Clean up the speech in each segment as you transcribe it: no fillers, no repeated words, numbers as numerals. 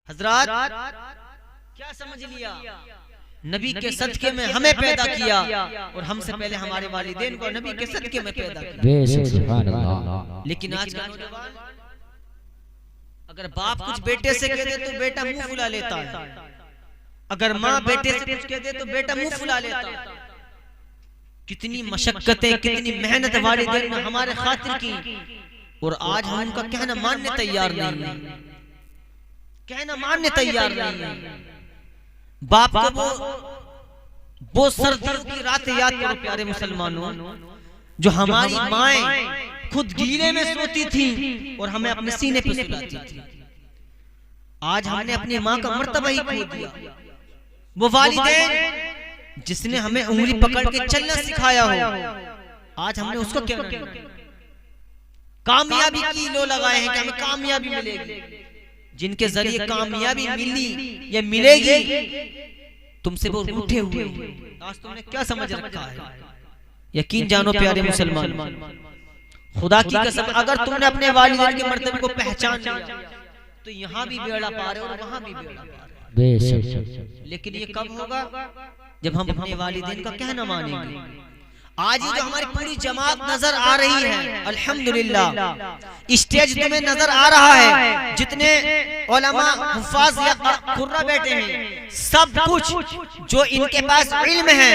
हजरात क्या समझ लिया, नबी के सदके में हमें पैदा किया और हमसे पहले हमारे वालिदैन को नबी के सदके में पैदा किया। लेकिन आज का नौजवान अगर बाप कुछ बेटे से कह दे तो बेटा मुंह फुला लेता है, अगर माँ बेटे से कुछ कह दे तो बेटा मुंह फुला लेता है। कितनी मशक्कतें कितनी मेहनत वालिदैन ने हमारे खातिर की और आज हम उनका कहना मानने तैयार नहीं है, कहना मानने तैयार नहीं है। बाप को वो सर्दियों की रात याद करो प्यारे मुसलमानों, जो हमारी माएं खुद गीले में सोती थी और हमें अपने सीने पे सुलाती थी। आज हमने अपनी माँ का मर्तबा ही खो दिया। वो वालिदैन जिसने हमें उंगली पकड़ के चलना सिखाया हो, आज हमने उसको क्या कामयाबी की लो लगाए हैं कि हमें कामयाबी मिलेगी। जिनके जरिए कामयाबी मिली या मिलेगी, तुमसे वो रूठे हुए। आज तुमने क्या समझ रखा है? यकीन जानो प्यारे मुसलमान, खुदा की कसम अगर तुमने अपने वालिदैन के मर्तबे को पहचान लिया तो यहाँ भी बेड़ा पार है और वहाँ भी बेड़ा पार है। लेकिन ये कब होगा? जब हम अपने वालिदैन का कहना मानेंगे। आज ये जो हमारी पूरी जमात नजर आ रही है, अल्हम्दुलिल्लाह स्टेज तुम्हें नजर आ रहा है, जितने उलमा हुफ्फाज या कुर्रा बैठे हैं, सब कुछ जो इनके पास इल्म है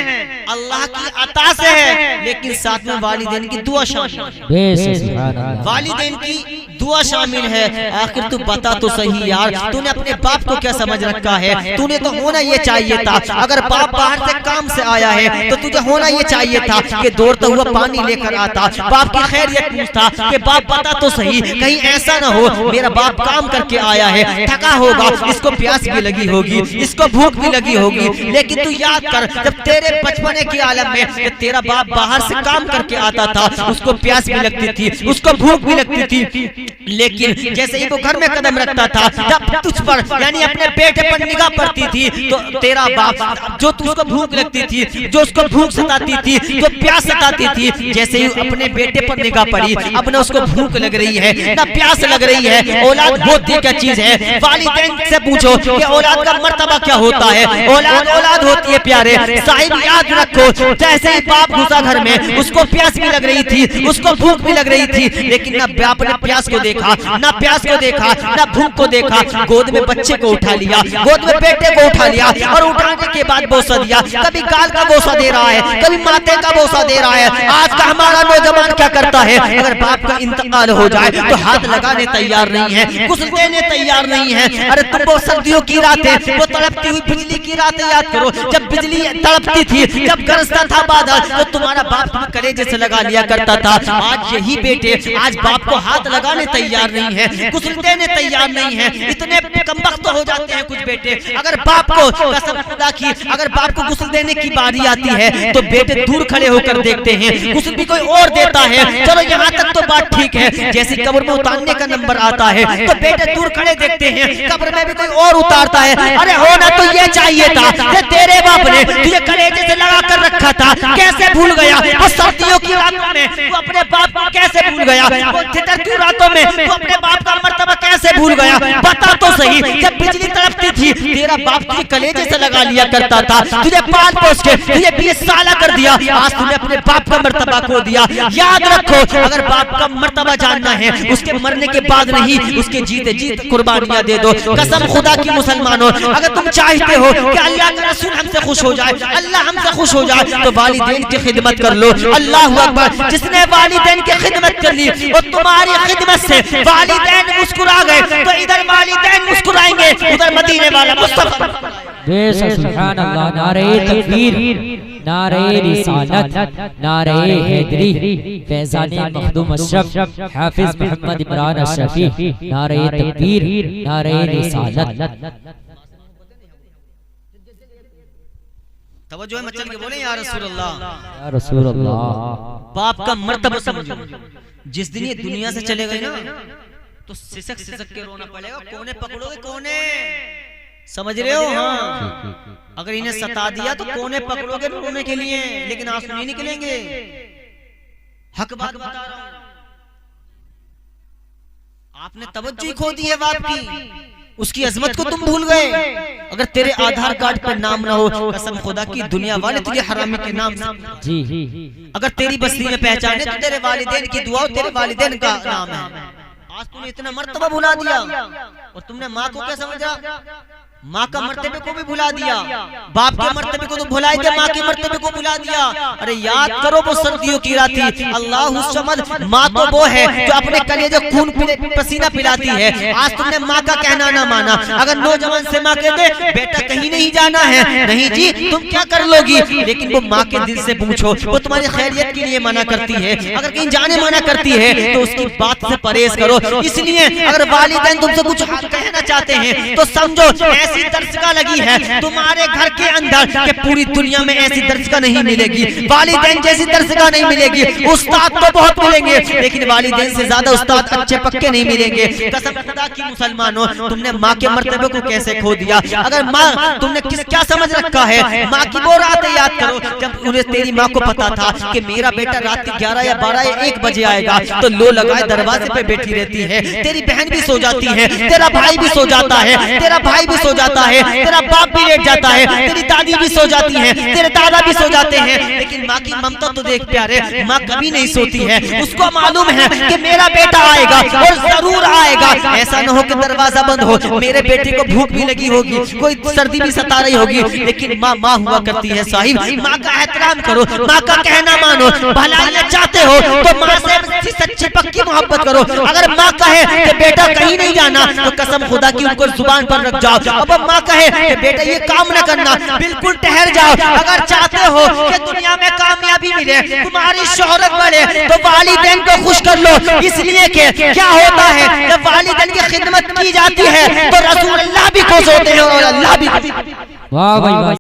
अल्लाह की अता से है, लेकिन साथ में वालिदैन की दुआ शामिल है। वालिदैन की दुआ शामिल है। आखिर तू बता तो सही यार, तूने अपने बाप को क्या समझ रखा है? तूने तो होना ये चाहिए था, अगर बाप बाहर से काम से आया है तो तुझे होना ये चाहिए था कि दौड़ता हुआ पानी लेकर आता, बाप की खैरियत पूछता कि बाप बता तो सही, कहीं ऐसा ना हो मेरा बाप काम करके आया है, थका होगा, इसको प्यास भी लगी होगी, इसको भूख भी लगी होगी। लेकिन तू याद कर, जब तेरे बचपने के आलम में तेरा बाप बाहर से काम करके आता था, उसको प्यास भी लगती थी, उसको भूख भी लगती थी, लेकिन जैसे ही वो घर में कदम रखता था तब तुझ पर यानी अपने बेटे पर निगाह पड़ती थी तो तेरा बाप जो तुझको भूख लगती थी, जो उसको भूख सताती थी, जो प्यास सताती थी, जैसे ही अपने बेटे पर निगाह पड़ी, अब ना उसको भूख लग रही है ना प्यास लग रही है। औलाद होती क्या चीज है? वालिदैन से पूछो कि औलाद का मर्तबा क्या होता है। औलाद औलाद होती है प्यारे साहिब, याद रखो। जैसे ही बाप घुसा घर में, उसको प्यास भी लग रही थी, उसको भूख भी लग रही थी, लेकिन ना बाप ने प्यास को देखा, ना प्यास को देखा, ना भूख को देखा। गोद में बच्चे को उठा लिया, गोद में बेटे को उठा लिया और उठाने के बाद बोसा दिया। कभी गाल का बोसा दे रहा है, कभी माथे का बोसा दे रहा है। आज का हमारा नौजवान क्या करता है? अगर बाप का इंतकाल हो जाए तो हाथ लगाने तैयार नहीं है, गुस्ल देने तैयार नहीं है। अरे तुम वो सर्दियों की रातें, वो तड़पती हुई बिजली की रातें याद करो, जब बिजली तड़पती थी, जब गरजता था बादल, तो तुम्हारा बाप तुम्हें कलेजे से लगा लिया करता था। आज यही बेटे आज बाप को हाथ लगाने तैयार नहीं है, गुस्ल देने तैयार नहीं है। इतने कमबख्त हो जाते हैं कुछ बेटे, अगर बाप को कसम खुदा की अगर बाप को गुस्ल देने की बारी आती है तो बेटे दूर खड़े होकर देखते हैं, गुस्ल भी कोई और देता है, चलो यहाँ तक तो बात ठीक है। जैसे कब्र में उतारने का नंबर आता है तो बेटे दूर खड़े देखते हैं, कब्र में भी कोई और उतारता है। अरे होना तो ये चाहिए था कि तेरे बाप ने तुझे कलेजे से लगा कर रखा था, कैसे भूल गया? वो सर्दियों की रातों में वो अपने बाप को कैसे भूल गया? वो ठिठुरती रातों में वो अपने बाप का मर्तबा कैसे भूल गया? बता तो सही, जब बिजली तड़पती थी तेरा बाप तुझे कलेजे से लगा लिया करता था, तुझे पाल पोस के तुझे 20 साल कर दिया, आज तूने अपने बाप का मर्तबा खो दिया। याद रखो, अगर बाप का मर्तबा जानना है, उसके मरने के बाद नहीं, उसके जीते जीते कुर्बानियां दे दो। कसम खुदा की मुसलमानों, अगर तुम चाहते हो कि अल्लाह का रसूल हमसे खुश हो जाए, अल्लाह हमसे खुश हो जाए, तो वालिदैन की खिदमत कर लो। अल्लाहु अकबर। जिसने वालिदैन की खिदमत कर ली और तुम्हारी खिदमत से वालिदैन मुस्कुरा गए, तो इधर वालिदैन मुस्कुराएंगे, उधर मदीने वाला मुस्तफा। सुभान अल्लाह। नारे तकबीर, नारे रिसालत, नारे हैदरी, फैज़ान मखदूम अशरफ, हाफिज मोहम्मद इमरान अशरफी। नारे तकबीर, नारे रिसालत। तवज्जो है, मचल के बोले या रसूल अल्लाह, या रसूल अल्लाह। बाप का मर्तबा समझो। जिस दिन ये दुनिया से चले गए ना तो सिसक सिसक के रोना पड़ेगा। कोने पकड़ोगे, कोने, समझ रहे हो? हाँ, अगर इन्हें सता दिया तो कोने पकड़ोगे रोने के लिए, लेकिन आंसू नहीं निकलेंगे। हक बात बता रहा हूं, आपने तवज्जो खो दी है बाप की। उसकी अजमत को तुम भूल गए। अगर तेरे आधार कार्ड पर नाम ना हो, कसम खुदा की दुनिया वाले तुझे हरामी के नाम से जी। अगर तेरी बस्ती में पहचाने तो तेरे वालिदैन की दुआ, तेरे वालिदैन का नाम है। आज तुमने इतना मर्तबा भुला दिया और तुमने माँ को क्या समझा? माँ का मर्तबे को भी भुला दिया, बाप के मर्तबे को तो भुला दिया, माँ के मर्तबे को भुला दिया। अरे याद करो वो सर्दियों की रात थी। अल्लाह समद, माँ तो वो है जो अपने कलेजे खून पसीना पिलाती है। आज तुमने माँ का कहना ना माना। अगर नौजवान से माँ कहते बेटा कहीं नहीं जाना है, नहीं जी तुम क्या कर लोगी, लेकिन वो माँ के दिल से पूछो, वो तुम्हारी खैरियत के लिए मना करती है। अगर कहीं जाने मना करती है तो उसकी बात से परहेज करो। इसलिए अगर वालिदैन तुमसे कुछ कहना चाहते हैं तो समझो ऐसी दर्शका लगी है तुम्हारे घर के अंदर कि पूरी दुनिया में ऐसी दर्शका नहीं मिलेगी, वालिदैन जैसी दर्शका नहीं मिलेगी। उस्ताद तो बहुत मिलेंगे लेकिन वालिदैन से ज्यादा उस्ताद अच्छे पक्के नहीं मिलेंगे। कसम खुदा की मुसलमानों, तुमने माँ के मर्तबे को कैसे खो दिया। अगर माँ तुमने क्या समझ रखा है, माँ की वो रात याद करो जब उन्हें तेरी माँ को पता था कि मेरा बेटा रात के 11 या 12 या 1 बजे आएगा, तो लो लगाए दरवाजे पे बैठी रहती है। तेरी बहन भी सो जाती है, तेरा भाई भी सो जाता है, तेरा भाई भी सो जाता है, तेरा बाप भी लेट जाता है, तेरी दादी भी सो जाती है, तेरे दादा भी सो जाते हैं। लेकिन माँ की ममता तो देख प्यारे, माँ कभी नहीं सोती है। उसको मालूम है कि मेरा बेटा आएगा और जरूर आएगा। ऐसा न हो कि दरवाजा बंद हो, मेरे बेटे को भूख भी लगी होगी, कोई सर्दी भी सता रही होगी, लेकिन माँ माँ हुआ करती है। साहिब, माँ का एहतराम करो, माँ का कहना मानो। भलाई चाहते हो तो माँ से सच्ची पक्की मोहब्बत करो। अगर माँ कहे कि बेटा कहीं नहीं जाना तो कसम खुदा की उनको जुबान पर रख जाओ। अब माँ कहे कि बेटा ये काम न करना, बिल्कुल ठहर जाओ। अगर चाहते हो कि दुनिया में कामयाबी मिले, तुम्हारी शोहरत बढ़े, तो वालिदैन को खुश कर लो। इसलिए कि क्या होता है जब वालिदैन की खिदमत की जाती है तो रसूल अल्लाह भी खुश होते हैं और अल्लाह भी। वाह भाई वाह।